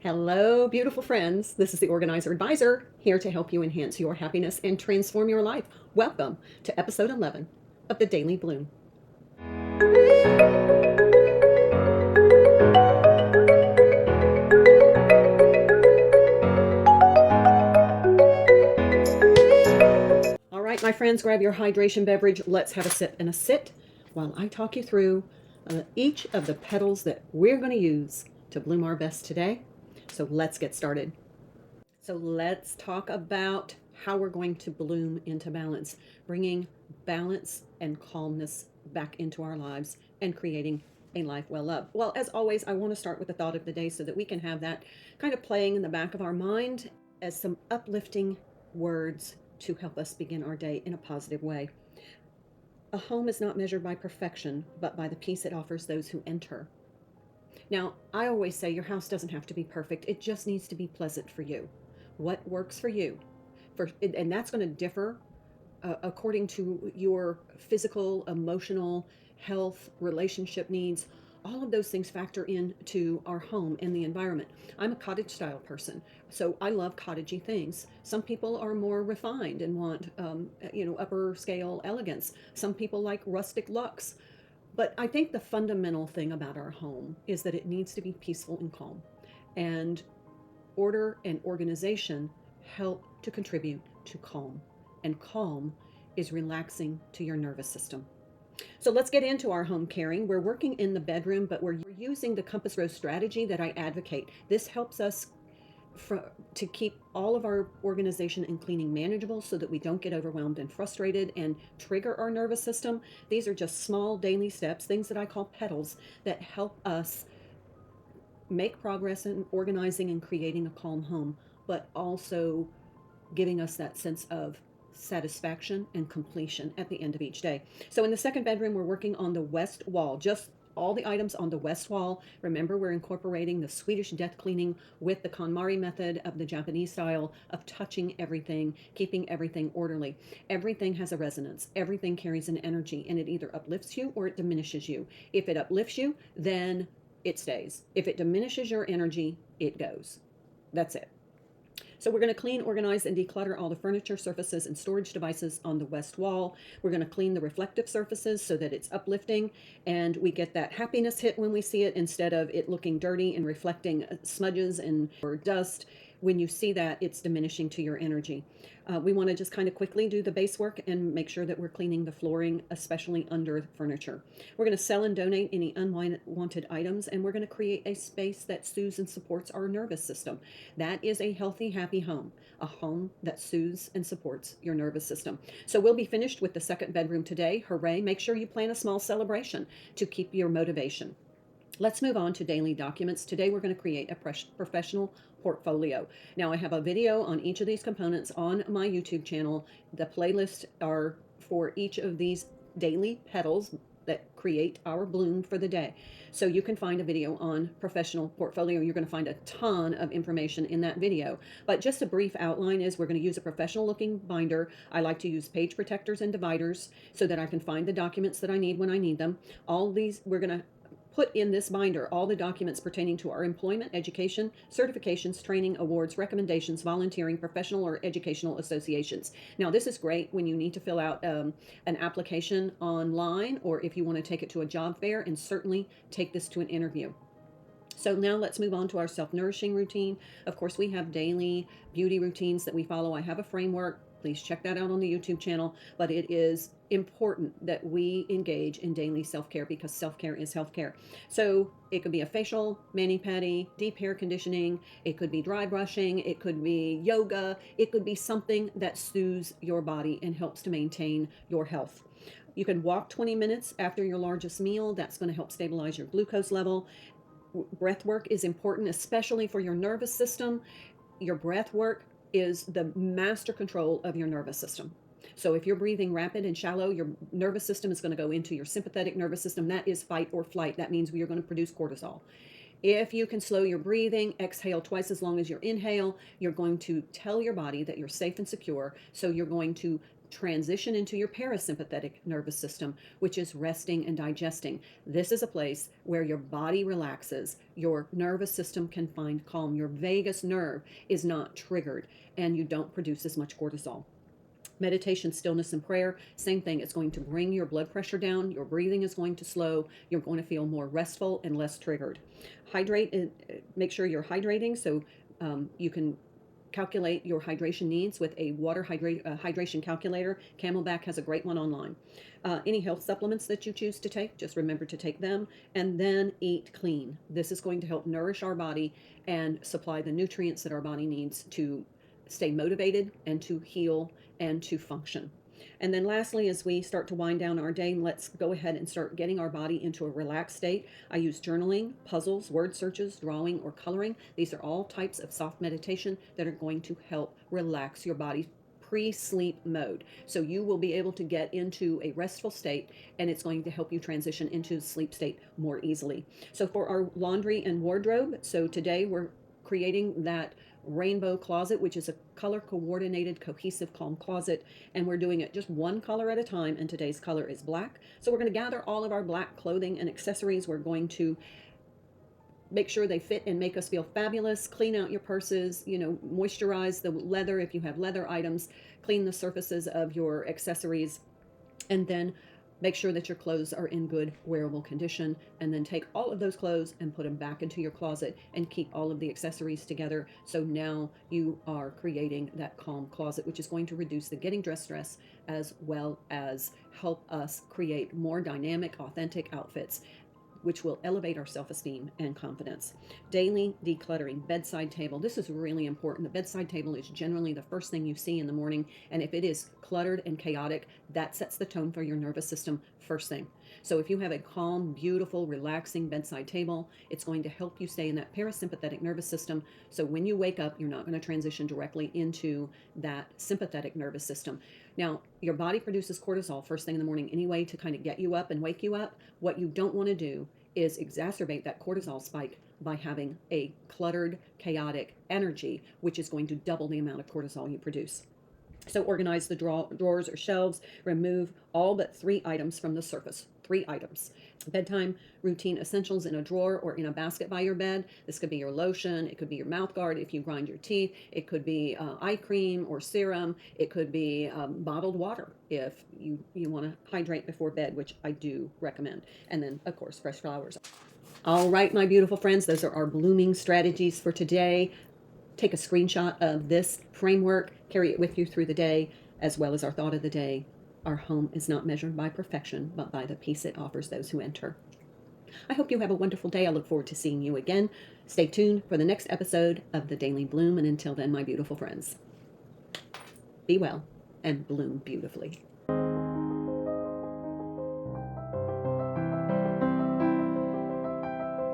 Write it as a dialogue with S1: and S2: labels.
S1: Hello, beautiful friends. This is the Organizer Advisor, here to help you enhance your happiness and transform your life. Welcome to episode 11 of the Daily Bloom. All right, my friends, grab your hydration beverage. Let's have a sip and a sit while I talk you through each of the petals that we're going to use to bloom our best today. So let's get started. So let's talk about how we're going to bloom into balance, bringing balance and calmness back into our lives and creating a life well loved. Well, as always, I want to start with the thought of the day so that we can have that kind of playing in the back of our mind as some uplifting words to help us begin our day in a positive way. A home is not measured by perfection, but by the peace it offers those who enter. Now, I always say your house doesn't have to be perfect. It just needs to be pleasant for you. What works for you? And that's going to differ according to your physical, emotional, health, relationship needs. All of those things factor into our home and the environment. I'm a cottage style person, so I love cottagey things. Some people are more refined and want, upper scale elegance. Some people like rustic luxe. But I think the fundamental thing about our home is that it needs to be peaceful and calm. And order and organization help to contribute to calm. And calm is relaxing to your nervous system. So let's get into our home caring. We're working in the bedroom, but we're using the compass rose strategy that I advocate. This helps us to keep all of our organization and cleaning manageable so that we don't get overwhelmed and frustrated and trigger our nervous system. These are just small daily steps, things that I call petals, that help us make progress in organizing and creating a calm home, but also giving us that sense of satisfaction and completion at the end of each day. So in the second bedroom, we're working on the west wall, just all the items on the west wall. Remember, we're incorporating the Swedish death cleaning with the KonMari method of the Japanese style of touching everything, keeping everything orderly. Everything has a resonance. Everything carries an energy, and it either uplifts you or it diminishes you. If it uplifts you, then it stays. If it diminishes your energy, it goes. That's it. So we're going to clean, organize, and declutter all the furniture, surfaces, and storage devices on the west wall. We're going to clean the reflective surfaces so that it's uplifting and we get that happiness hit when we see it instead of it looking dirty and reflecting smudges and or dust. When you see that, it's diminishing to your energy. We want to just kind of quickly do the base work and make sure that we're cleaning the flooring, especially under furniture. We're going to sell and donate any unwanted items, and we're going to create a space that soothes and supports our nervous system. That is a healthy, happy home, a home that soothes and supports your nervous system. So we'll be finished with the second bedroom today. Hooray. Make sure you plan a small celebration to keep your motivation. Let's move on to daily documents. Today we're going to create a professional portfolio. Now I have a video on each of these components on my YouTube channel. The playlists are for each of these daily petals that create our bloom for the day. So you can find a video on professional portfolio. You're going to find a ton of information in that video. But just a brief outline is we're going to use a professional looking binder. I like to use page protectors and dividers so that I can find the documents that I need when I need them. All these, we're going to put in this binder all the documents pertaining to our employment, education, certifications, training, awards, recommendations, volunteering, professional or educational associations. Now, this is great when you need to fill out an application online or if you want to take it to a job fair, and certainly take this to an interview. So now let's move on to our self-nourishing routine. Of course, we have daily beauty routines that we follow. I have a framework. Please check that out on the YouTube channel. But it is important that we engage in daily self-care because self-care is health-care. So it could be a facial, mani-pedi, deep hair conditioning. It could be dry brushing. It could be yoga. It could be something that soothes your body and helps to maintain your health. You can walk 20 minutes after your largest meal. That's going to help stabilize your glucose level. Breath work is important, especially for your nervous system. Your breath work is the master control of your nervous system. So if you're breathing rapid and shallow, your nervous system is going to go into your sympathetic nervous system. That is fight or flight. That means you're going to produce cortisol. If you can slow your breathing, exhale twice as long as you inhale, you're going to tell your body that you're safe and secure. So you're going to transition into your parasympathetic nervous system, which is resting and digesting. This is a place where your body relaxes, your nervous system can find calm, your vagus nerve is not triggered, and you don't produce as much cortisol. Meditation, stillness, and prayer, same thing. It's going to bring your blood pressure down. Your breathing is going to slow. You're going to feel more restful and less triggered. Hydrate, make sure you're hydrating so you can calculate your hydration needs with a hydration calculator. Camelback has a great one online. Any health supplements that you choose to take, just remember to take them, and then eat clean. This is going to help nourish our body and supply the nutrients that our body needs to stay motivated and to heal and to function. And then lastly, as we start to wind down our day, let's go ahead and start getting our body into a relaxed state. I use journaling, puzzles, word searches, drawing, or coloring. These are all types of soft meditation that are going to help relax your body pre-sleep mode. So you will be able to get into a restful state, and it's going to help you transition into the sleep state more easily. So for our laundry and wardrobe, so today we're creating that rainbow closet, which is a color coordinated, cohesive, calm closet, and we're doing it just one color at a time, and today's color is black. So we're going to gather all of our black clothing and accessories. We're going to make sure they fit and make us feel fabulous. Clean out your purses, moisturize the leather if you have leather items, clean the surfaces of your accessories, and then make sure that your clothes are in good wearable condition, and then take all of those clothes and put them back into your closet and keep all of the accessories together. So now you are creating that calm closet, which is going to reduce the getting dressed stress, as well as help us create more dynamic, authentic outfits, which will elevate our self-esteem and confidence. Daily decluttering, bedside table. This is really important. The bedside table is generally the first thing you see in the morning, and if it is cluttered and chaotic, that sets the tone for your nervous system first thing. So if you have a calm, beautiful, relaxing bedside table, it's going to help you stay in that parasympathetic nervous system. So when you wake up, you're not going to transition directly into that sympathetic nervous system. Now, your body produces cortisol first thing in the morning anyway to kind of get you up and wake you up. What you don't want to do is exacerbate that cortisol spike by having a cluttered, chaotic energy, which is going to double the amount of cortisol you produce. So organize the drawers or shelves, remove all but 3 items from the surface. 3 items. Bedtime routine essentials in a drawer or in a basket by your bed. This could be your lotion. It could be your mouth guard if you grind your teeth. It could be eye cream or serum. It could be bottled water if you want to hydrate before bed, which I do recommend. And then, of course, fresh flowers. All right, my beautiful friends, those are our blooming strategies for today. Take a screenshot of this framework, carry it with you through the day, as well as our thought of the day. Our home is not measured by perfection, but by the peace it offers those who enter. I hope you have a wonderful day. I look forward to seeing you again. Stay tuned for the next episode of The Daily Bloom, and until then, my beautiful friends, be well and bloom beautifully.